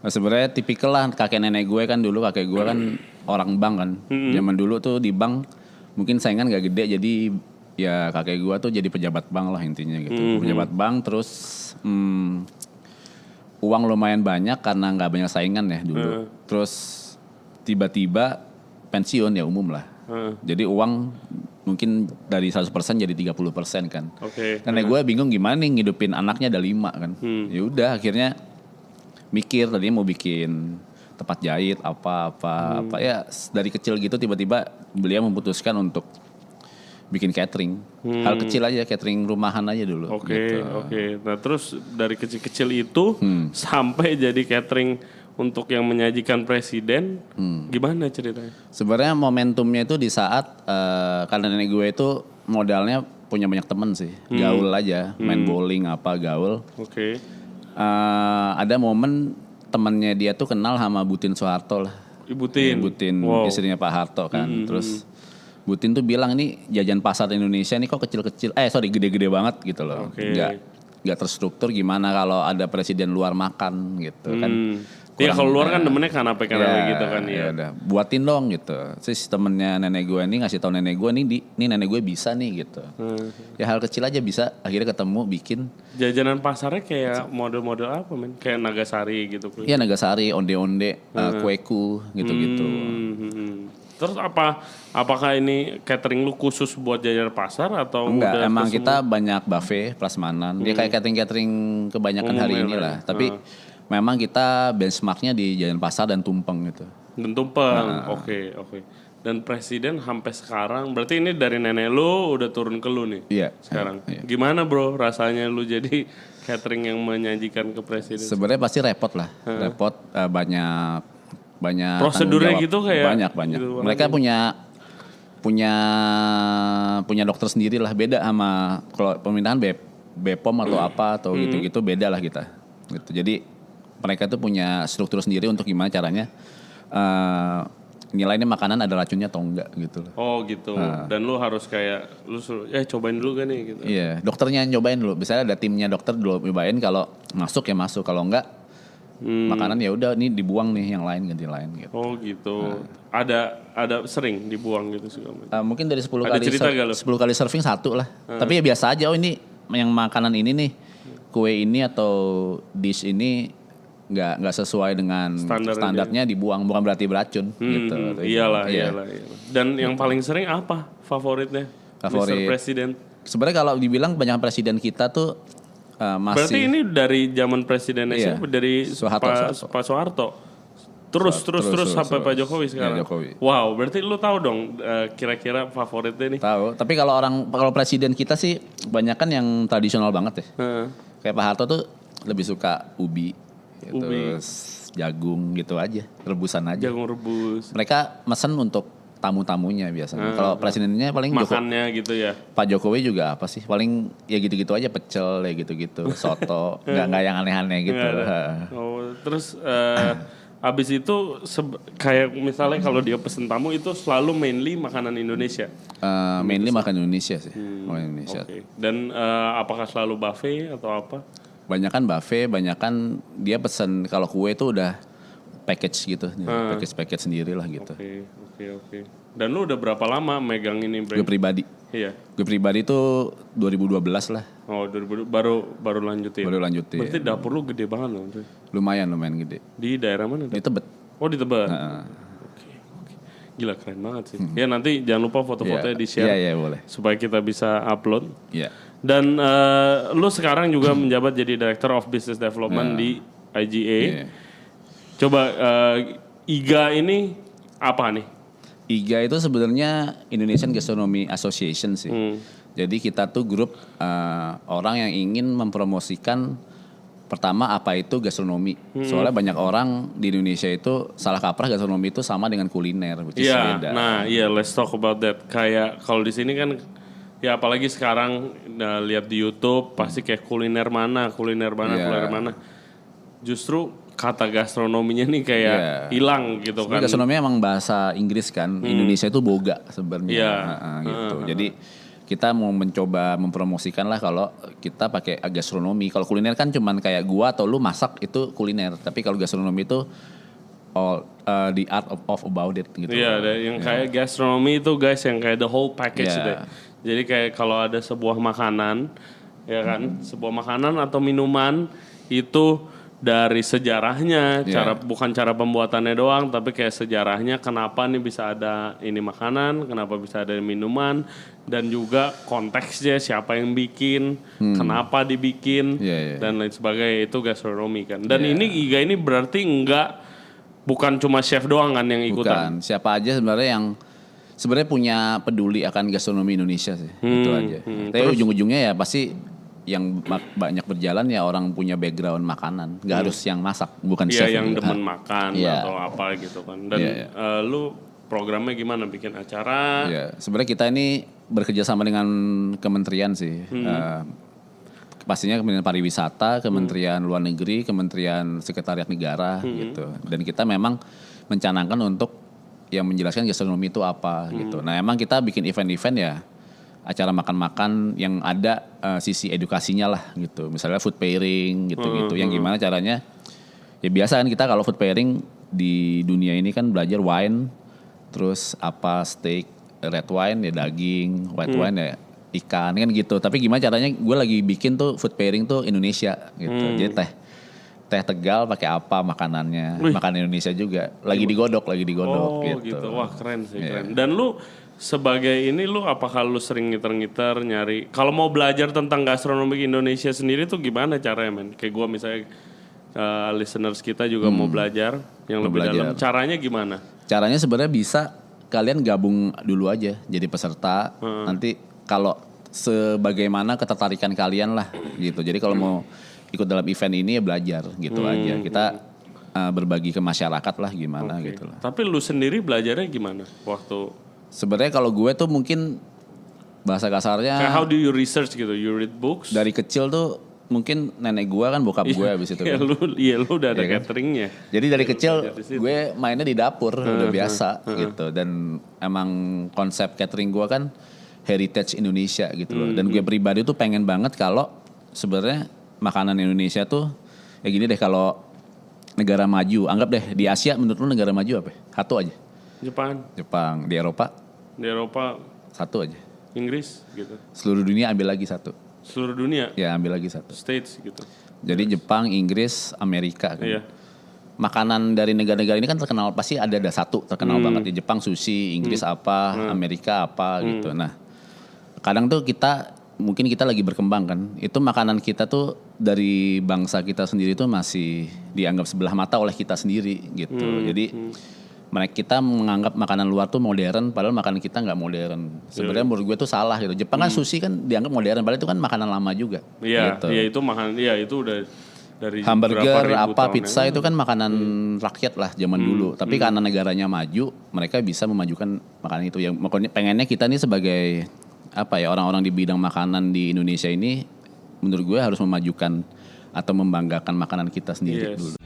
Nah, sebenarnya tipikal lah kakek nenek gue kan dulu kakek gue kan orang bank kan. Zaman dulu tuh di bank mungkin saingan gak gede jadi ya kakek gue tuh jadi pejabat bank lah intinya gitu. Pejabat bank terus uang lumayan banyak karena nggak banyak saingan ya dulu. Terus tiba-tiba pensiun ya umum lah. Jadi uang mungkin dari 100% jadi 30% kan. Nenek gue bingung gimana nih ngidupin anaknya ada 5 kan. Ya udah akhirnya mikir tadinya mau bikin tempat jahit apa ya dari kecil gitu tiba-tiba beliau memutuskan untuk bikin catering. Hal kecil aja catering rumahan aja dulu. Oke. Nah terus dari kecil-kecil itu sampai jadi catering untuk yang menyajikan presiden, gimana ceritanya? Sebenarnya momentumnya itu di saat karena nenek gue itu modalnya punya banyak temen sih, gaul aja, main bowling apa gaul. Ada momen temennya dia tuh kenal sama Butin Soeharto lah. Butin istrinya Pak Harto kan. Terus Butin tuh bilang ini jajan pasar Indonesia nih kok kecil-kecil, gede-gede banget gitu loh. Nggak terstruktur gimana kalau ada presiden luar makan gitu kan. Iya kalau luar kan demennya kanapé gitu kan ya. Udah buatin dong gitu. Terus temennya nenek gue ini ngasih tahu nenek gue nih nenek gue bisa nih gitu. Ya hal kecil aja bisa akhirnya ketemu bikin. Jajanan pasarnya kayak model-model apa men? Kayak Nagasari gitu. Iya Nagasari, onde-onde, kueku gitu-gitu. Terus apakah ini catering lu khusus buat jajanan pasar atau enggak? Udah emang kita banyak buffet prasmanan. Dia kayak catering kebanyakan hari ini lah. Tapi memang kita benchmarknya di jalan pasar dan tumpeng gitu. Dan tumpeng, oke. Dan presiden sampai sekarang, berarti ini dari nenek lu udah turun ke lu nih? Iya. Sekarang, gimana bro rasanya lu jadi catering yang menyajikan ke presiden? Sebenarnya pasti repot lah, banyak prosedurnya gitu kayak? Banyak. Gitu, mereka punya dokter sendiri lah, beda sama kalau pemerintahan BPOM atau apa atau gitu-gitu beda lah kita. Gitu. Jadi mereka tuh punya struktur sendiri untuk gimana caranya nilai ini makanan ada racunnya atau enggak gitu loh. Oh gitu. Dan lu harus kayak lu suruh cobain dulu kan nih gitu. Iya, dokternya nyobain dulu. Misalnya ada timnya dokter dulu nyobain kalau masuk ya masuk, kalau enggak makanan ya udah nih dibuang nih yang lain ganti lain gitu. Oh gitu. Ada sering dibuang gitu sih. Mungkin dari 10 kali serving 1 lah. Tapi ya biasa aja ini yang makanan ini nih kue ini atau dish ini nggak sesuai dengan standarnya dibuang, bukan berarti beracun gitu. Iyalah. Dan yang paling sering apa favoritnya? Mr. Presiden. Sebenarnya kalau dibilang banyak presiden kita tuh masih. Berarti ini dari zaman presidennya siapa? Dari Pak Soeharto. Terus sampai Pak Jokowi sekarang. Ya, Jokowi. Wow, berarti lu tahu dong kira-kira favoritnya nih? Tahu. Tapi kalau presiden kita sih kebanyakan yang tradisional banget ya. Kayak Pak Harto tuh lebih suka ubi. Terus jagung gitu aja, rebusan aja. Jagung rebus. Mereka mesen untuk tamu-tamunya biasanya. Kalau presidennya paling makannya gitu ya. Pak Jokowi juga apa sih? Paling ya gitu-gitu aja, pecel ya gitu-gitu, soto, nggak yang aneh-aneh gitu. Terus abis itu kayak misalnya kalau dia pesen tamu itu selalu mainly makanan Indonesia. Mainly makanan Indonesia sih, makanan Indonesia. Dan apakah selalu buffet atau apa? Banyakan buffet, banyakan dia pesen kalau kue itu udah package gitu, package sendiri lah gitu. Oke. Dan lu udah berapa lama megang ini brand? Gue pribadi. Iya. Gue pribadi tuh 2012 lah. Oh 2012 baru lanjutin. Berarti dapur lu gede banget loh. Lumayan gede. Di daerah mana? Di Tebet. Oh di Tebet. Oke. Gila keren banget sih. Ya nanti jangan lupa foto-fotonya di share. Iya boleh. Supaya kita bisa upload. Iya. Dan lu sekarang juga menjabat jadi Director of Business Development di IGA. Yeah. Coba IGA ini apa nih? IGA itu sebenarnya Indonesian Gastronomy Association sih. Jadi kita tuh grup orang yang ingin mempromosikan pertama apa itu gastronomi. Soalnya banyak orang di Indonesia itu salah kaprah gastronomi itu sama dengan kuliner, which is beda. Nah, let's talk about that. Kayak kalau di sini kan ya apalagi sekarang lihat di YouTube pasti kayak kuliner mana. Justru kata gastronominya nih kayak hilang gitu kan. Gastronomi emang bahasa Inggris kan. Indonesia itu boga sebenarnya gitu. Jadi kita mau mencoba mempromosikan lah kalau kita pakai gastronomi. Kalau kuliner kan cuman kayak gua atau lu masak itu kuliner. Tapi kalau gastronomi itu all the art of about it gitu. Iya, yang kayak gastronomi itu guys yang kayak the whole package deh. Jadi kayak kalau ada sebuah makanan, ya kan, sebuah makanan atau minuman itu dari sejarahnya, bukan cara pembuatannya doang, tapi kayak sejarahnya kenapa nih bisa ada ini makanan, kenapa bisa ada minuman, dan juga konteksnya siapa yang bikin, kenapa dibikin, dan lain sebagainya, itu gastronomi kan. Dan ini Iga ini berarti bukan cuma chef doang kan yang ikutan. Bukan, siapa aja sebenarnya yang sebenarnya punya peduli akan gastronomi Indonesia sih, itu aja. Tapi ujung-ujungnya ya pasti yang banyak berjalan ya orang punya background makanan, nggak harus yang masak, bukan chef yang demen makan atau apa gitu kan. Dan lu programnya gimana bikin acara? Sebenarnya kita ini bekerja sama dengan kementerian sih, pastinya Kementerian Pariwisata, Kementerian Luar Negeri, Kementerian Sekretariat Negara gitu. Dan kita memang mencanangkan untuk yang menjelaskan gastronomi itu apa gitu. Nah emang kita bikin event-event ya, acara makan-makan yang ada sisi edukasinya lah gitu. Misalnya food pairing gitu-gitu. Yang gimana caranya, ya biasa kan kita kalau food pairing di dunia ini kan belajar wine, terus apa steak, red wine ya daging, white wine ya ikan kan gitu. Tapi gimana caranya gue lagi bikin tuh food pairing tuh Indonesia gitu. Jadi teh Tegal pakai apa makanannya, makanan Indonesia juga. Lagi digodok gitu. Wah keren sih, keren. Dan lu sebagai ini lu apakah lu sering ngiter-ngiter nyari kalau mau belajar tentang gastronomi Indonesia sendiri tuh gimana caranya men? Kayak gue misalnya listeners kita juga mau belajar yang lebih dalam. Caranya gimana? Caranya sebenarnya bisa kalian gabung dulu aja jadi peserta. Nanti kalau sebagaimana ketertarikan kalian lah gitu. Jadi kalau mau ikut dalam event ini ya belajar gitu aja. Kita berbagi ke masyarakat lah gimana gitu lah. Tapi lu sendiri belajarnya gimana waktu? Sebenarnya kalau gue tuh mungkin bahasa kasarnya. How do you research gitu? You read books? Dari kecil tuh mungkin nenek gue kan bokap gue abis itu. Lu udah ada cateringnya. Jadi dari kecil gue mainnya di dapur udah biasa gitu. Dan emang konsep catering gue kan heritage Indonesia gitu loh. Dan gue pribadi tuh pengen banget kalau sebenarnya makanan Indonesia tuh ya gini deh, kalau negara maju, anggap deh di Asia menurut lu negara maju apa? Satu aja. Jepang. Di Eropa satu aja. Inggris gitu. Seluruh dunia ambil lagi satu. Seluruh dunia? Ya ambil lagi satu. States gitu. Jadi Jepang, Inggris, Amerika kan. Iya. Makanan dari negara-negara ini kan terkenal, pasti ada satu terkenal banget. Di Jepang sushi, Inggris apa, Amerika apa gitu. Nah kadang tuh mungkin kita lagi berkembang kan. Itu makanan kita tuh dari bangsa kita sendiri tuh masih dianggap sebelah mata oleh kita sendiri gitu. Jadi kita menganggap makanan luar tuh modern, padahal makanan kita nggak modern. Sebenarnya menurut gue tuh salah gitu. Jepang kan sushi kan dianggap modern, padahal itu kan makanan lama juga. Iya, gitu. Iya itu makanan, iya itu udah dari hamburger apa pizza itu kan makanan rakyat lah zaman dulu. Tapi karena negaranya maju, mereka bisa memajukan makanan itu. Yang pengennya kita nih sebagai apa ya, orang-orang di bidang makanan di Indonesia ini, menurut gue harus memajukan atau membanggakan makanan kita sendiri dulu.